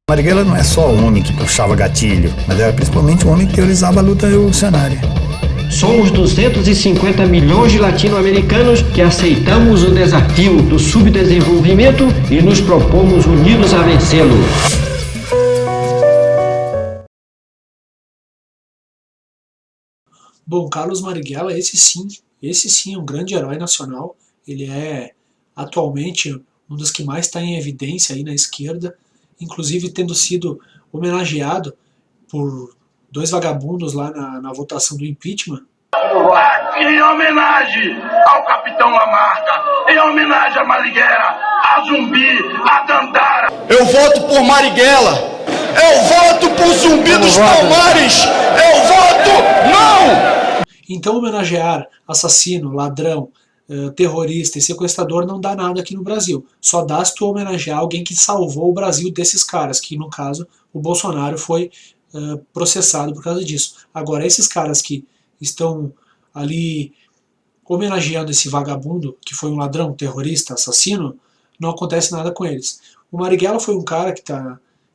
Marighella não é só o homem que puxava gatilho, mas era principalmente o homem que teorizava a luta revolucionária. Somos 250 milhões de latino-americanos que aceitamos o desafio do subdesenvolvimento e nos propomos unidos a vencê-lo. Bom, Carlos Marighella, esse sim é um grande herói nacional. Ele é atualmente um dos que mais está em evidência aí na esquerda, inclusive tendo sido homenageado por dois vagabundos lá na votação do impeachment. Em homenagem ao Capitão Lamarca, em homenagem a Marighella, a Zumbi, a Dandara. Eu voto por Marighella, eu voto por Zumbi dos Palmares, eu voto não! Então homenagear assassino, ladrão, terrorista e sequestrador não dá nada aqui no Brasil. Só dá se tu homenagear alguém que salvou o Brasil desses caras, que no caso o Bolsonaro foi processado por causa disso. Agora esses caras que estão ali homenageando esse vagabundo, que foi um ladrão, terrorista, assassino, não acontece nada com eles. O Marighella foi um cara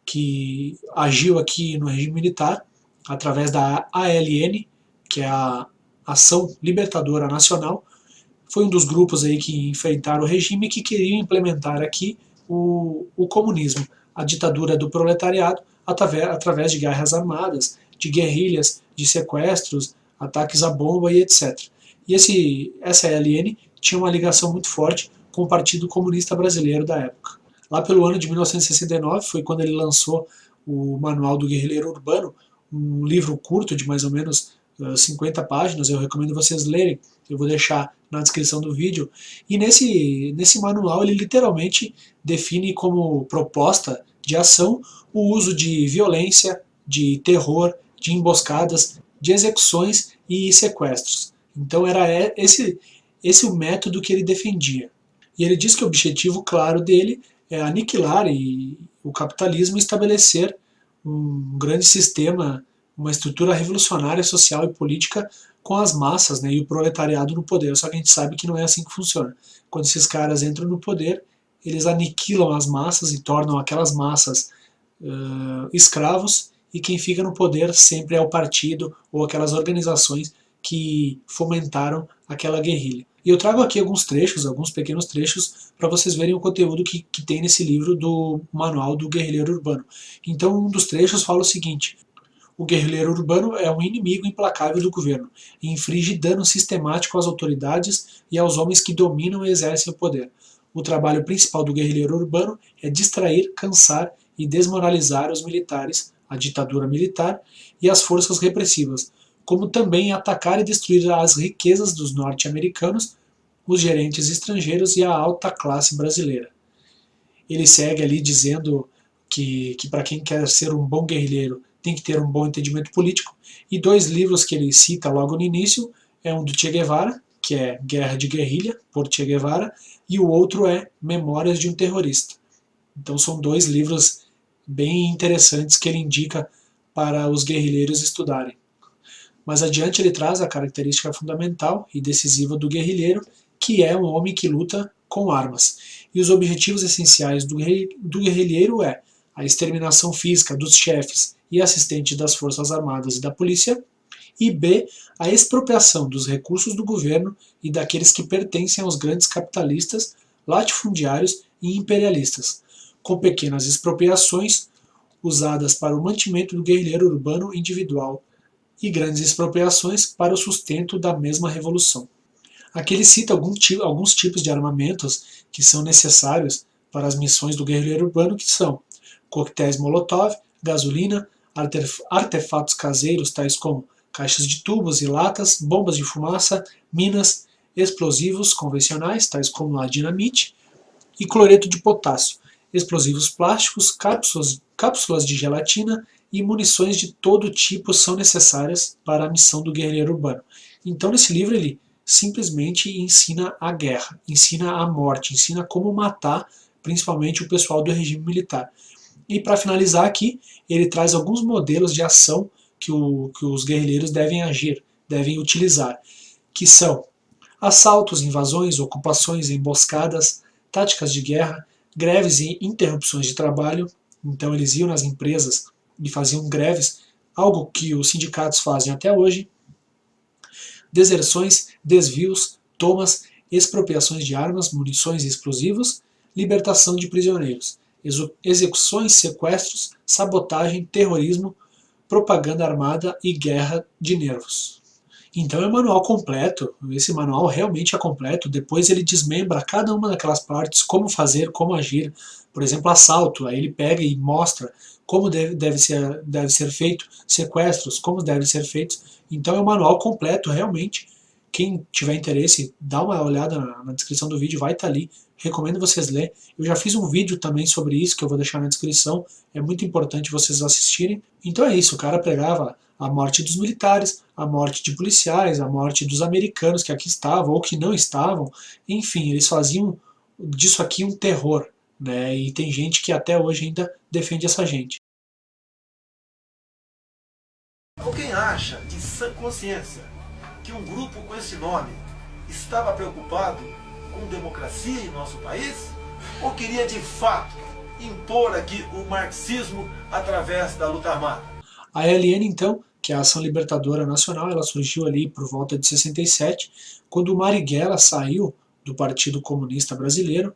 que agiu aqui no regime militar através da ALN, que é a Ação Libertadora Nacional. Foi um dos grupos aí que enfrentaram o regime e que queriam implementar aqui o comunismo, a ditadura do proletariado, através de guerras armadas, de guerrilhas, de sequestros, ataques à bomba e etc. E essa ALN tinha uma ligação muito forte com o Partido Comunista Brasileiro da época. Lá pelo ano de 1969 foi quando ele lançou o Manual do Guerrilheiro Urbano, um livro curto de mais ou menos 50 páginas, eu recomendo vocês lerem, eu vou deixar na descrição do vídeo. E nesse manual ele literalmente define como proposta de ação o uso de violência, de terror, de emboscadas, de execuções e sequestros. Então era esse o método que ele defendia. E ele diz que o objetivo claro dele é aniquilar o capitalismo e estabelecer um grande sistema, uma estrutura revolucionária social e política com as massas, né, e o proletariado no poder. Só que a gente sabe que não é assim que funciona. Quando esses caras entram no poder, eles aniquilam as massas e tornam aquelas massas escravos, e quem fica no poder sempre é o partido ou aquelas organizações que fomentaram aquela guerrilha. E eu trago aqui alguns pequenos trechos, para vocês verem o conteúdo que tem nesse livro do Manual do Guerrilheiro Urbano. Então um dos trechos fala o seguinte: o guerrilheiro urbano é um inimigo implacável do governo e inflige dano sistemático às autoridades e aos homens que dominam e exercem o poder. O trabalho principal do guerrilheiro urbano é distrair, cansar e desmoralizar os militares, a ditadura militar e as forças repressivas, como também atacar e destruir as riquezas dos norte-americanos, os gerentes estrangeiros e a alta classe brasileira. Ele segue ali dizendo que para quem quer ser um bom guerrilheiro tem que ter um bom entendimento político, e dois livros que ele cita logo no início é um do Che Guevara, que é Guerra de Guerrilha, por Che Guevara, e o outro é Memórias de um Terrorista. Então são dois livros bem interessantes que ele indica para os guerrilheiros estudarem. Mais adiante ele traz a característica fundamental e decisiva do guerrilheiro, que é um homem que luta com armas. E os objetivos essenciais do guerrilheiro é a exterminação física dos chefes e assistentes das Forças Armadas e da Polícia, e B, a expropriação dos recursos do governo e daqueles que pertencem aos grandes capitalistas, latifundiários e imperialistas, com pequenas expropriações usadas para o mantimento do guerrilheiro urbano individual e grandes expropriações para o sustento da mesma revolução. Aqui ele cita alguns tipos de armamentos que são necessários para as missões do guerrilheiro urbano, que são coquetéis Molotov, gasolina, artefatos caseiros tais como caixas de tubos e latas, bombas de fumaça, minas, explosivos convencionais tais como a dinamite e cloreto de potássio, explosivos plásticos, cápsulas de gelatina e munições de todo tipo são necessárias para a missão do guerrilheiro urbano. Então nesse livro ele simplesmente ensina a guerra, ensina a morte, ensina como matar principalmente o pessoal do regime militar. E para finalizar aqui, ele traz alguns modelos de ação que os guerrilheiros devem agir, devem utilizar, que são assaltos, invasões, ocupações, emboscadas, táticas de guerra, greves e interrupções de trabalho, Então eles iam nas empresas e faziam greves, algo que os sindicatos fazem até hoje. Deserções, desvios, tomas, expropriações de armas, munições e explosivos, libertação de prisioneiros, execuções, sequestros, sabotagem, terrorismo, propaganda armada e guerra de nervos. Então é um manual completo, esse manual realmente é completo, depois ele desmembra cada uma daquelas partes, como fazer, como agir. Por exemplo, assalto, aí ele pega e mostra como deve ser feito, sequestros, como devem ser feitos. Então é um manual completo, realmente. Quem tiver interesse, dá uma olhada na descrição do vídeo, vai estar ali. Recomendo vocês lerem. Eu já fiz um vídeo também sobre isso, que eu vou deixar na descrição. É muito importante vocês assistirem. Então é isso, o cara pregava a morte dos militares, a morte de policiais, a morte dos americanos que aqui estavam ou que não estavam. Enfim, eles faziam disso aqui um terror, né? E tem gente que até hoje ainda defende essa gente. Alguém acha, em sã consciência, que um grupo com esse nome estava preocupado com democracia em nosso país? Ou queria de fato impor aqui o marxismo através da luta armada? A ALN, então, que é a Ação Libertadora Nacional, ela surgiu ali por volta de 67, quando o Marighella saiu do Partido Comunista Brasileiro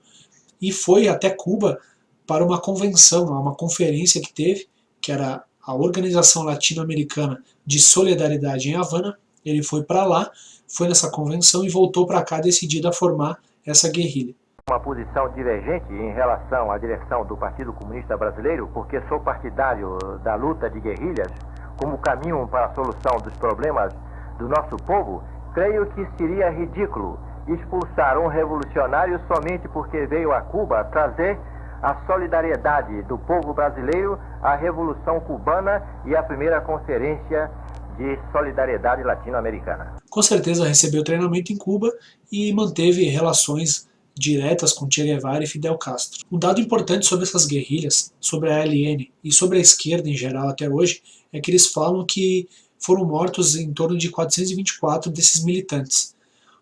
e foi até Cuba para uma convenção, uma conferência que teve, que era a Organização Latino-Americana de Solidariedade em Havana. Ele foi para lá, foi nessa convenção e voltou para cá decidido a formar essa guerrilha. Uma posição divergente em relação à direção do Partido Comunista Brasileiro, porque sou partidário da luta de guerrilhas como caminho para a solução dos problemas do nosso povo. Creio que seria ridículo expulsar um revolucionário somente porque veio a Cuba trazer a solidariedade do povo brasileiro à Revolução Cubana e à primeira conferência de solidariedade latino-americana. Com certeza recebeu treinamento em Cuba e manteve relações diretas com Che Guevara e Fidel Castro. Um dado importante sobre essas guerrilhas, sobre a ALN e sobre a esquerda em geral até hoje, é que eles falam que foram mortos em torno de 424 desses militantes.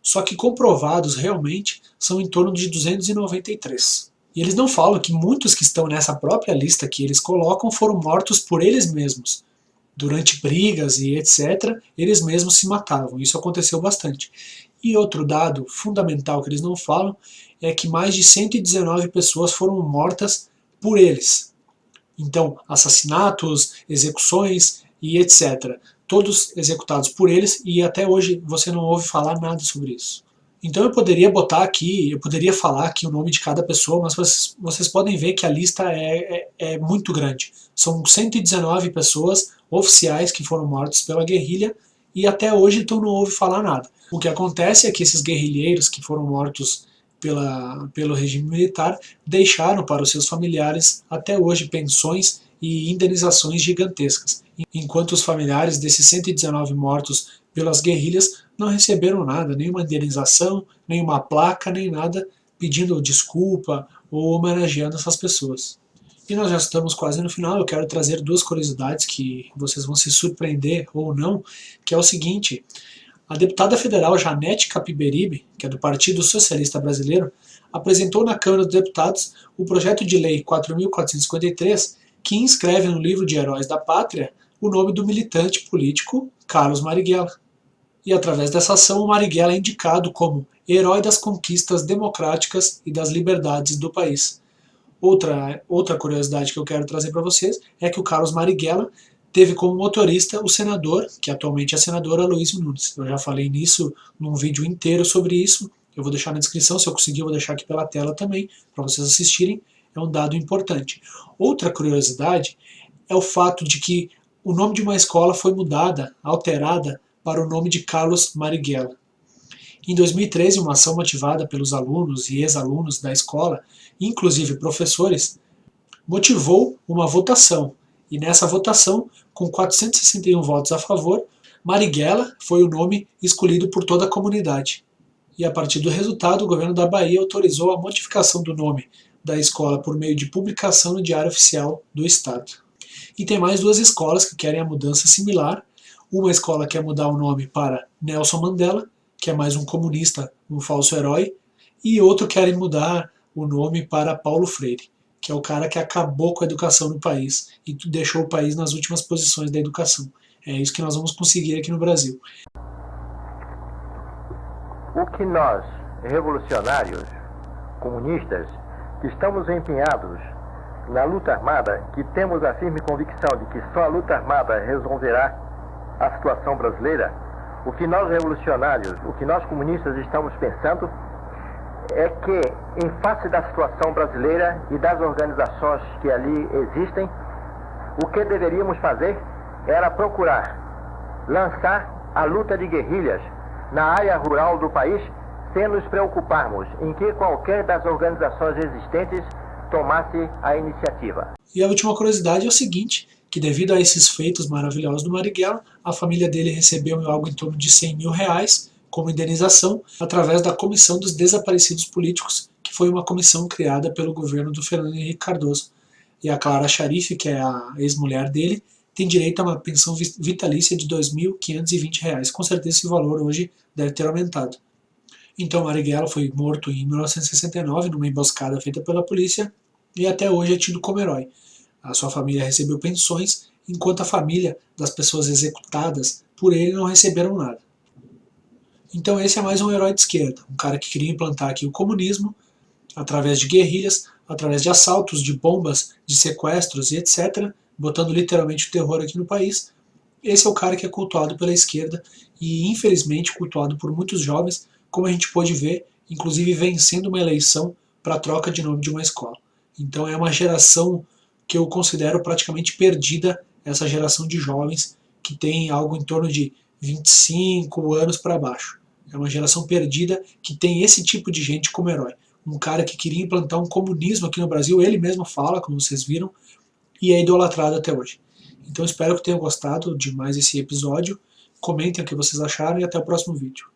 Só que comprovados realmente são em torno de 293. E eles não falam que muitos que estão nessa própria lista que eles colocam foram mortos por eles mesmos. Durante brigas e etc., eles mesmos se matavam. Isso aconteceu bastante. E outro dado fundamental que eles não falam é que mais de 119 pessoas foram mortas por eles. Então, assassinatos, execuções e etc. Todos executados por eles e até hoje você não ouve falar nada sobre isso. Então eu poderia botar aqui, eu poderia falar aqui o nome de cada pessoa, mas vocês podem ver que a lista é muito grande. São 119 pessoas oficiais que foram mortas pela guerrilha e até hoje então não ouve falar nada. O que acontece é que esses guerrilheiros que foram mortos pelo regime militar deixaram para os seus familiares até hoje pensões e indenizações gigantescas, enquanto os familiares desses 119 mortos pelas guerrilhas não receberam nada, nenhuma indenização, nenhuma placa, nem nada pedindo desculpa ou homenageando essas pessoas. E nós já estamos quase no final, eu quero trazer duas curiosidades que vocês vão se surpreender ou não, que é o seguinte: a deputada federal Janete Capiberibe, que é do Partido Socialista Brasileiro, apresentou na Câmara dos Deputados o projeto de lei 4.453, que inscreve no livro de Heróis da Pátria o nome do militante político Carlos Marighella. E através dessa ação o Marighella é indicado como herói das conquistas democráticas e das liberdades do país. Outra curiosidade que eu quero trazer para vocês é que o Carlos Marighella teve como motorista o senador, que atualmente é senador, Aloysio Nunes. Eu já falei nisso num vídeo inteiro sobre isso, eu vou deixar na descrição, se eu conseguir eu vou deixar aqui pela tela também, para vocês assistirem, é um dado importante. Outra curiosidade é o fato de que o nome de uma escola foi alterada para o nome de Carlos Marighella. Em 2013, uma ação motivada pelos alunos e ex-alunos da escola, inclusive professores, motivou uma votação. E nessa votação, com 461 votos a favor, Marighella foi o nome escolhido por toda a comunidade. E a partir do resultado, o governo da Bahia autorizou a modificação do nome da escola por meio de publicação no Diário Oficial do Estado. E tem mais duas escolas que querem a mudança similar. Uma escola quer mudar o nome para Nelson Mandela, que é mais um comunista, um falso herói, e outro querem mudar o nome para Paulo Freire, que é o cara que acabou com a educação no país e deixou o país nas últimas posições da educação. É isso que nós vamos conseguir aqui no Brasil. O que nós, revolucionários, comunistas, que estamos empenhados na luta armada, que temos a firme convicção de que só a luta armada resolverá a situação brasileira, o que nós revolucionários, o que nós comunistas estamos pensando é que, em face da situação brasileira e das organizações que ali existem, o que deveríamos fazer era procurar lançar a luta de guerrilhas na área rural do país, sem nos preocuparmos em que qualquer das organizações existentes tomasse a iniciativa. E a última curiosidade é o seguinte, que devido a esses feitos maravilhosos do Marighella, a família dele recebeu algo em torno de R$100 mil como indenização através da Comissão dos Desaparecidos Políticos, que foi uma comissão criada pelo governo do Fernando Henrique Cardoso. E a Clara Charife, que é a ex-mulher dele, tem direito a uma pensão vitalícia de R$2.520. Com certeza esse valor hoje deve ter aumentado. Então Marighella foi morto em 1969 numa emboscada feita pela polícia e até hoje é tido como herói. A sua família recebeu pensões, enquanto a família das pessoas executadas por ele não receberam nada. Então esse é mais um herói de esquerda, um cara que queria implantar aqui o comunismo através de guerrilhas, através de assaltos, de bombas, de sequestros e etc., botando literalmente o terror aqui no país. Esse é o cara que é cultuado pela esquerda e infelizmente cultuado por muitos jovens, como a gente pôde ver, inclusive vencendo uma eleição para a troca de nome de uma escola. Então é uma geração que eu considero praticamente perdida, essa geração de jovens que tem algo em torno de 25 anos para baixo. É uma geração perdida que tem esse tipo de gente como herói. Um cara que queria implantar um comunismo aqui no Brasil, ele mesmo fala, como vocês viram, e é idolatrado até hoje. Então espero que tenham gostado de mais esse episódio. Comentem o que vocês acharam e até o próximo vídeo.